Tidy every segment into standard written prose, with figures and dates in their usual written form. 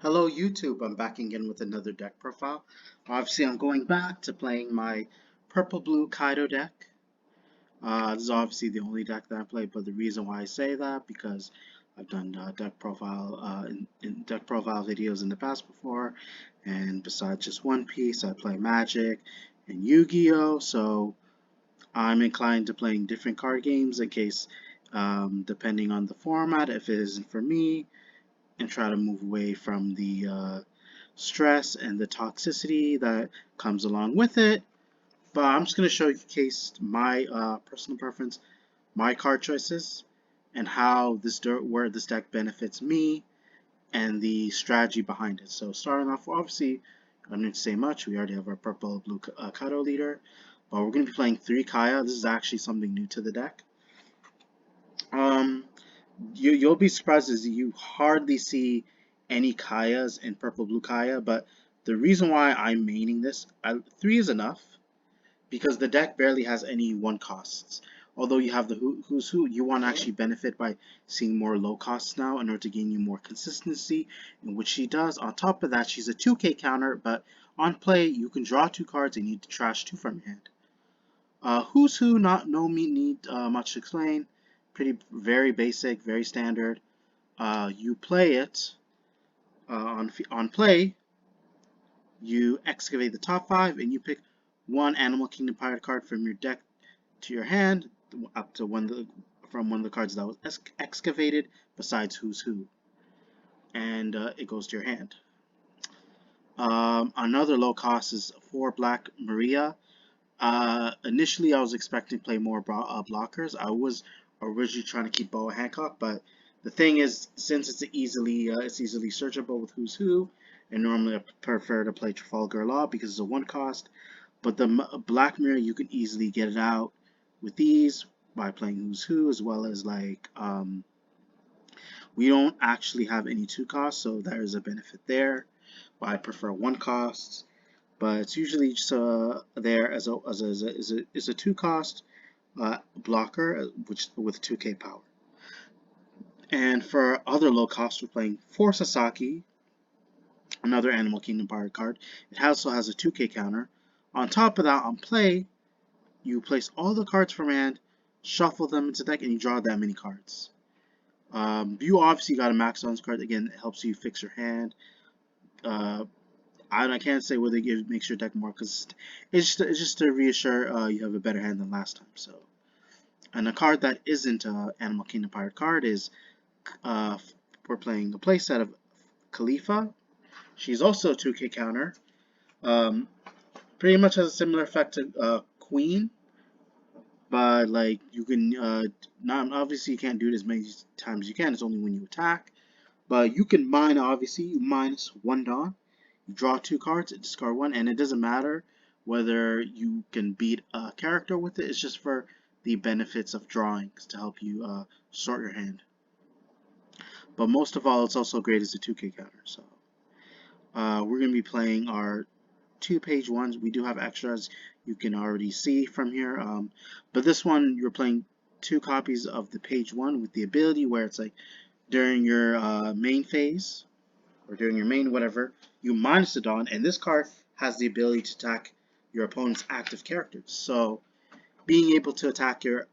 Hello YouTube, I'm back again with another deck profile. Obviously I'm going back to playing my purple blue Kaido deck. This is obviously the only deck that I play, but the reason why I say that because I've done deck profile videos in the past before, and besides just One Piece, I play Magic and Yu-Gi-Oh! So I'm inclined to playing different card games in case, depending on the format, if it isn't for me, and try to move away from the stress and the toxicity that comes along with it. But I'm just going to showcase my personal preference, my card choices, and how where this deck benefits me and the strategy behind it. So starting off, obviously, I don't need to say much. We already have our purple blue Kaido leader, but we're going to be playing 3 Kaya. This is actually something new to the deck. Um, you'll be surprised as you hardly see any Kayas in purple blue Kaya, but the reason why I'm maining this, 3 is enough because the deck barely has any 1 costs. Although you have the who's who, you want to actually benefit by seeing more low costs now in order to gain you more consistency, in which she does. On top of that, she's a 2k counter, but on play you can draw 2 cards and you need to trash 2 from your hand. Who's who, not no need much to explain. Very basic, very standard. You play it on play. You excavate the top 5 and you pick one Animal Kingdom Pirate card from your deck to your hand, up to from one of the cards that was excavated. Besides who's who, and it goes to your hand. Another low cost is 4 Black Maria. Initially, I was expecting to play more blockers. I was originally trying to keep Boa Hancock, but the thing is, since it's easily searchable with Who's Who, and normally I prefer to play Trafalgar Law because it's a 1 cost. But the Black Mirror, you can easily get it out with these by playing Who's Who, as well as we don't actually have any 2 costs, so there is a benefit there. But I prefer 1 costs, but it's usually just there as a 2 cost blocker, which with 2k power. And for other low costs, we're playing For Sasaki, another Animal Kingdom Pirate card. It also has a 2k counter. On top of that, on play, you place all the cards from hand, shuffle them into the deck, and you draw that many cards. You obviously got a max on this card. Again, it helps you fix your hand. I can't say whether it makes your deck more, because it's just to reassure you have a better hand than last time. So, and a card that isn't an Animal Kingdom Pirate card is we're playing a playset of Khalifa. She's also a 2k counter. Pretty much has a similar effect to Queen, but like you can not obviously you can't do it as many times as you can. It's only when you attack. But you can mine, obviously, you minus 1 Dawn. You draw 2 cards, discard 1, and it doesn't matter whether you can beat a character with it. It's just for the benefits of drawings to help you sort your hand. But most of all, it's also great as a 2k counter. So we're going to be playing our 2-page ones. We do have extras you can already see from here. But this one, you're playing 2 copies of the page 1 with the ability where it's like during your main phase, or during your main whatever, you minus the Dawn, and this card has the ability to attack your opponent's active characters. So being able to attack your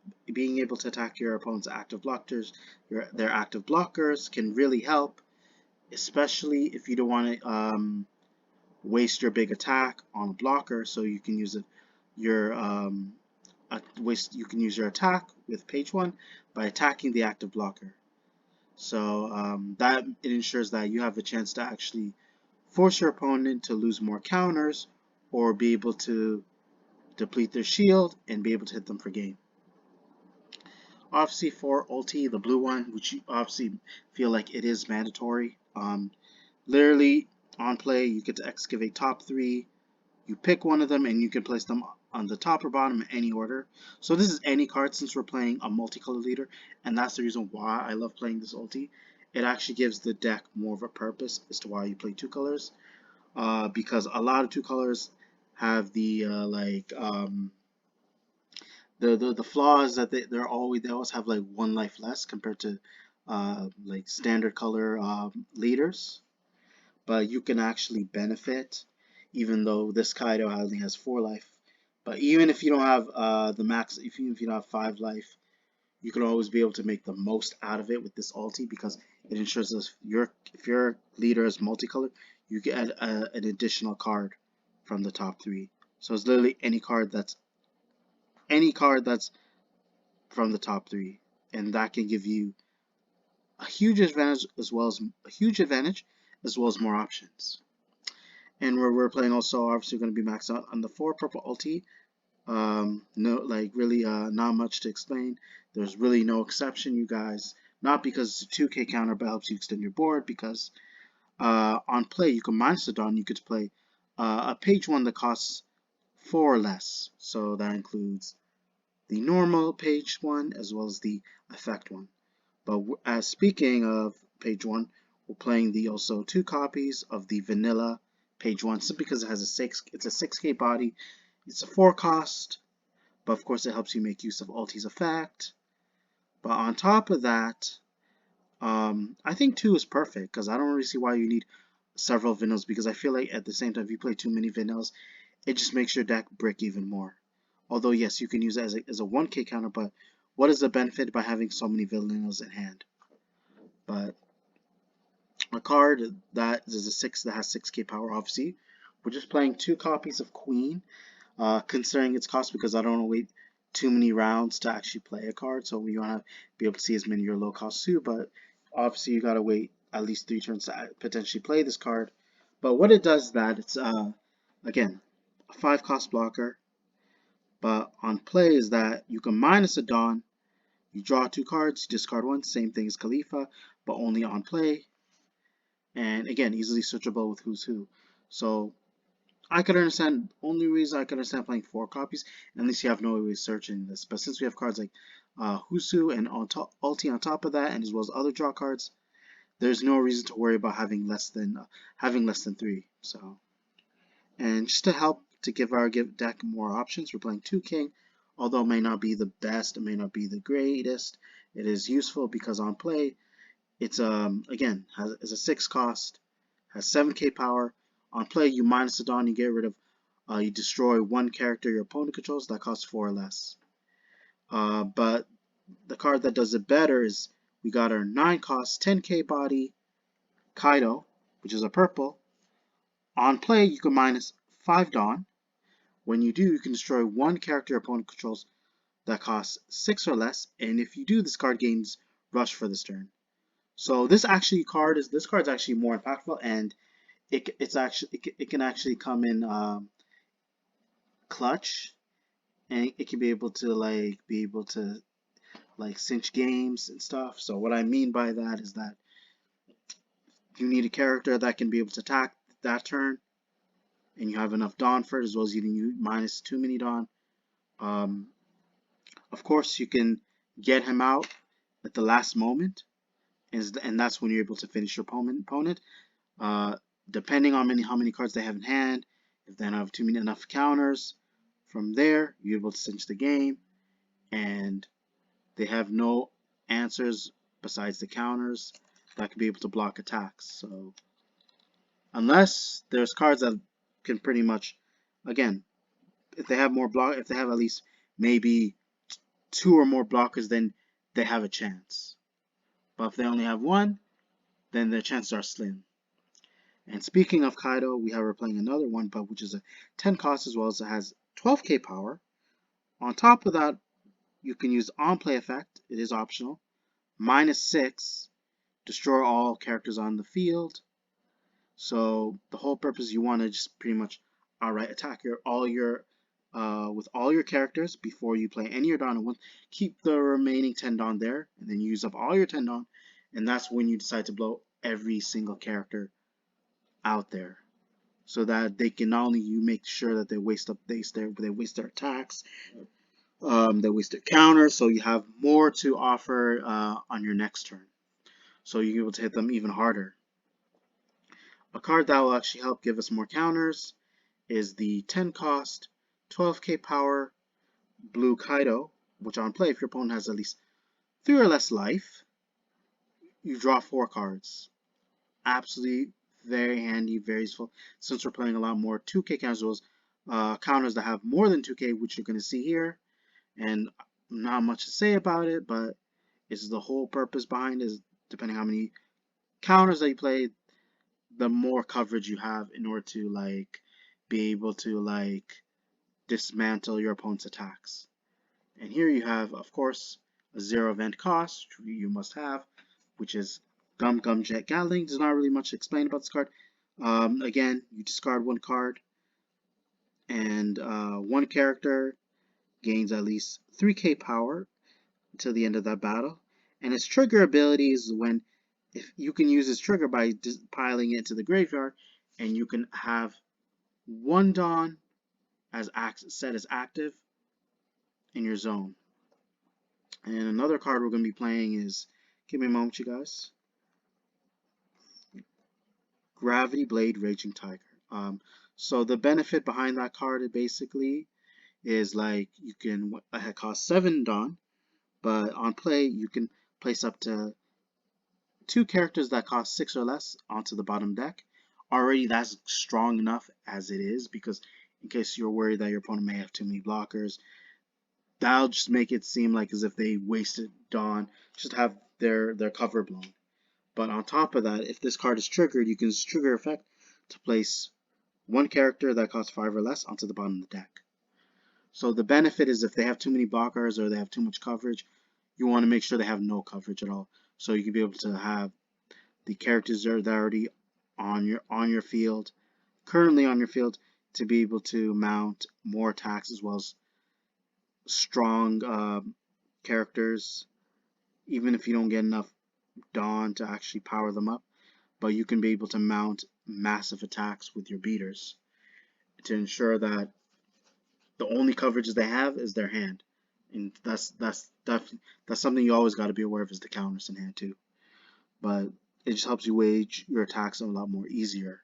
opponent's active blockers, their active blockers can really help, especially if you don't want to waste your big attack on a blocker. So you can use your attack with page 1 by attacking the active blocker. So that it ensures that you have a chance to actually force your opponent to lose more counters, or be able to deplete their shield and be able to hit them for game. Obviously for ulti, the blue one, which you obviously feel like it is mandatory. Literally on play, you get to excavate top 3. You pick one of them and you can place them on the top or bottom in any order. So this is any card since we're playing a multicolored leader, and that's the reason why I love playing this ulti. It actually gives the deck more of a purpose as to why you play 2 colors. Because a lot of 2 colors have the the flaws that they always have like 1 life less compared to like standard color leaders. but you can actually benefit, even though this Kaido only has 4 life. But even if you don't have the max, even if you don't have 5 life, you can always be able to make the most out of it with this ulti because it ensures that if your leader is multicolored, you get an additional card from the top 3. So it's literally any card that's from the top 3, and that can give you a huge advantage as well as more options. And where we're playing also obviously going to be maxed out on the 4 purple ulti. No, like really, not much to explain. There's really no exception, you guys. Not because it's a 2k counter, but helps you extend your board. Because on play, you can minus the Dawn. You could play a page 1 that costs 4 or less. So that includes the normal page 1 as well as the effect 1. But as speaking of page 1, we're playing the also 2 copies of the vanilla page 1, simply because it's a 6k body. It's a 4 cost, but of course it helps you make use of Ulti's effect. But on top of that, I think 2 is perfect because I don't really see why you need several vanillas, because I feel like at the same time if you play too many vanillas, it just makes your deck brick even more. Although yes, you can use it as a 1k counter, but what is the benefit by having so many vanillas in hand? But a card that is a 6 that has 6k power, obviously. We're just playing 2 copies of Queen, considering its cost, because I don't want to wait too many rounds to actually play a card. So we want to be able to see as many of your low cost too, but obviously you got to wait at least 3 turns to potentially play this card. But what it does is that it's again a 5 cost blocker, but on play is that you can minus a Dawn, you draw 2 cards, you discard 1, same thing as Khalifa, but only on play. And again, easily searchable with Who's Who. So I could understand, only reason I could understand playing 4 copies, at least you have no way of searching this. But since we have cards like Who's Who and Ulti on top of that, and as well as other draw cards, there's no reason to worry about having less than 3. So, and just to help to give our deck more options, we're playing 2 King. Although it may not be the best, it may not be the greatest, it is useful because on play, it's again is a 6 cost, has 7k power. On play, you minus the Dawn, you get rid of, you destroy 1 character your opponent controls that costs 4 or less. But the card that does it better is we got our 9 cost, 10k body, Kaido, which is a purple. On play, you can minus 5 Dawn. When you do, you can destroy 1 character your opponent controls that costs 6 or less, and if you do, this card gains Rush for this turn. So this card is actually more impactful, and it can actually come in clutch, and it can be able to cinch games and stuff. So what I mean by that is that you need a character that can be able to attack that turn, and you have enough Dawn for it, as well as you minus too many Dawn. Of course, you can get him out at the last moment, and that's when you're able to finish your opponent. Depending on how many cards they have in hand, if they don't have enough counters, from there you're able to cinch the game, and they have no answers besides the counters that can be able to block attacks. So unless there's cards that can pretty much, again, if they have at least maybe 2 or more blockers, then they have a chance. But if they only have 1, then their chances are slim. And speaking of Kaido, we're playing another one, but which is a 10 cost, as well as it has 12k power. On top of that, you can use on play effect. It is optional. Minus 6, destroy all characters on the field. So the whole purpose, you want to just pretty much outright attack with all your characters before you play any of your Dawn. Keep the remaining 10 Dawn there, and then use up all your 10 Dawn, and that's when you decide to blow every single character out there, so that they can not only you make sure that they waste their attacks, they waste their counters, so you have more to offer on your next turn, so you're able to hit them even harder. A card that will actually help give us more counters is the 10 cost, 12k power blue Kaido, which on play, if your opponent has at least 3 or less life, you draw 4 cards. Absolutely very handy, very useful, since we're playing a lot more 2K counters, counters that have more than 2K, which you're going to see here. And not much to say about it, but it's the whole purpose behind it is depending how many counters that you play, the more coverage you have in order to like be able to like dismantle your opponent's attacks. And here you have, of course, a 0 event cost you must have, which is Gum Jet Gatling. There's not really much to explain about this card. Again, you discard one card, and one character gains at least 3k power until the end of that battle. And its trigger ability is when if you can use its trigger by piling it to the graveyard, and you can have one Dawn as set as active in your zone. And another card we're going to be playing is, give me a moment, you guys. Gravity Blade Raging Tiger. So the benefit behind that card basically is like you can, it costs 7 Dawn, but on play you can place up to 2 characters that cost 6 or less onto the bottom deck. Already that's strong enough as it is, because in case you're worried that your opponent may have too many blockers, that'll just make it seem like as if they wasted Dawn just to have their cover blown. But on top of that, if this card is triggered, you can use trigger effect to place one character that costs 5 or less onto the bottom of the deck. So the benefit is if they have too many blockers or they have too much coverage, you want to make sure they have no coverage at all. So you can be able to have the characters that are already on your field, currently on your field, to be able to mount more attacks as well as strong characters, even if you don't get enough Dawn to actually power them up. But you can be able to mount massive attacks with your beaters to ensure that the only coverage they have is their hand, and that's something you always got to be aware of, is the counters in hand too. But it just helps you wage your attacks a lot more easier.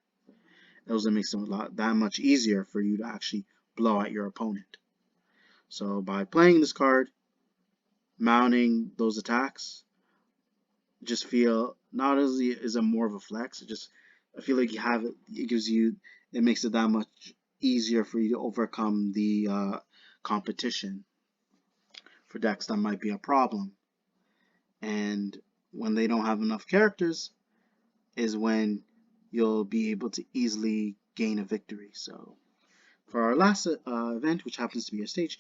It also makes them that much easier for you to actually blow at your opponent. So by playing this card, mounting those attacks, just feel not only is it more of a flex, I feel like you have it. It makes it that much easier for you to overcome the competition for decks that might be a problem. And when they don't have enough characters is when you'll be able to easily gain a victory. So for our last event, which happens to be a stage,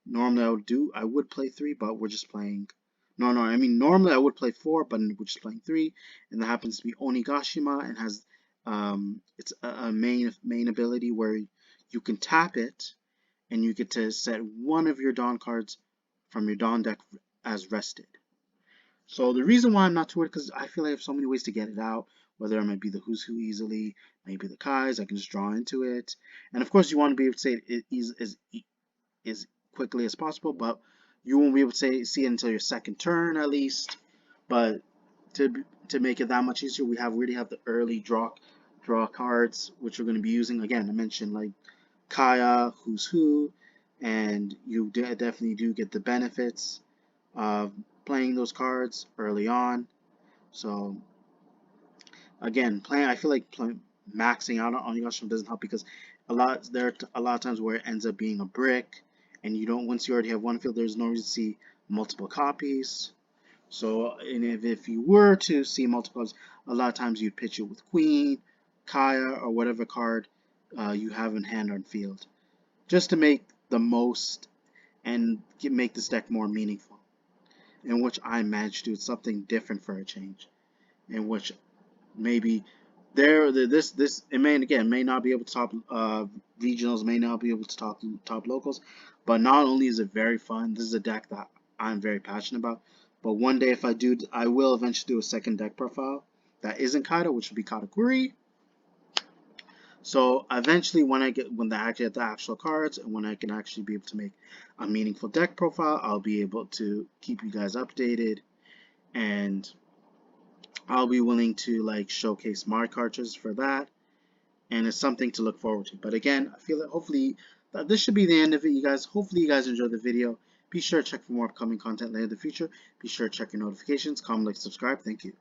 normally I would play 3, but we're just playing. Normally I would play 4, but we're just playing 3, and that happens to be Onigashima, and has it's a main ability where you can tap it, and you get to set one of your Dawn cards from your Dawn deck as rested. So the reason why I'm not too worried, because I feel like I have so many ways to get it out, whether it might be the Who's Who easily, maybe the Kais, I can just draw into it. And of course you want to be able to say it as quickly as possible, but you won't be able to see it until your second turn at least. But to make it that much easier, we already have the early draw cards, which we're going to be using. Again, I mentioned like Kaya, Who's Who, and you definitely do get the benefits of playing those cards early on. So again, I feel like maxing out on Onigashima doesn't help, because there are a lot of times where it ends up being a brick, and you don't, once you already have one field, there's no reason to see multiple copies. So, and if you were to see multiple copies, a lot of times you'd pitch it with Queen, Kaya, or whatever card you have in hand on field, just to make the most and make this deck more meaningful. In which I managed to do something different for a change, in which maybe it may not be able to top regionals, may not be able to top locals, but not only is it very fun, this is a deck that I'm very passionate about. But one day, if I do, I will eventually do a second deck profile that isn't Kaido, which would be Katakuri. So eventually, when I actually get the actual cards, and when I can actually be able to make a meaningful deck profile, I'll be able to keep you guys updated, and I'll be willing to like showcase my cartridges for that, and it's something to look forward to. But again, I feel that hopefully that this should be the end of it, you guys. Hopefully you guys enjoyed the video. Be sure to check for more upcoming content later in the future. Be sure to check your notifications, comment, like, subscribe. Thank you.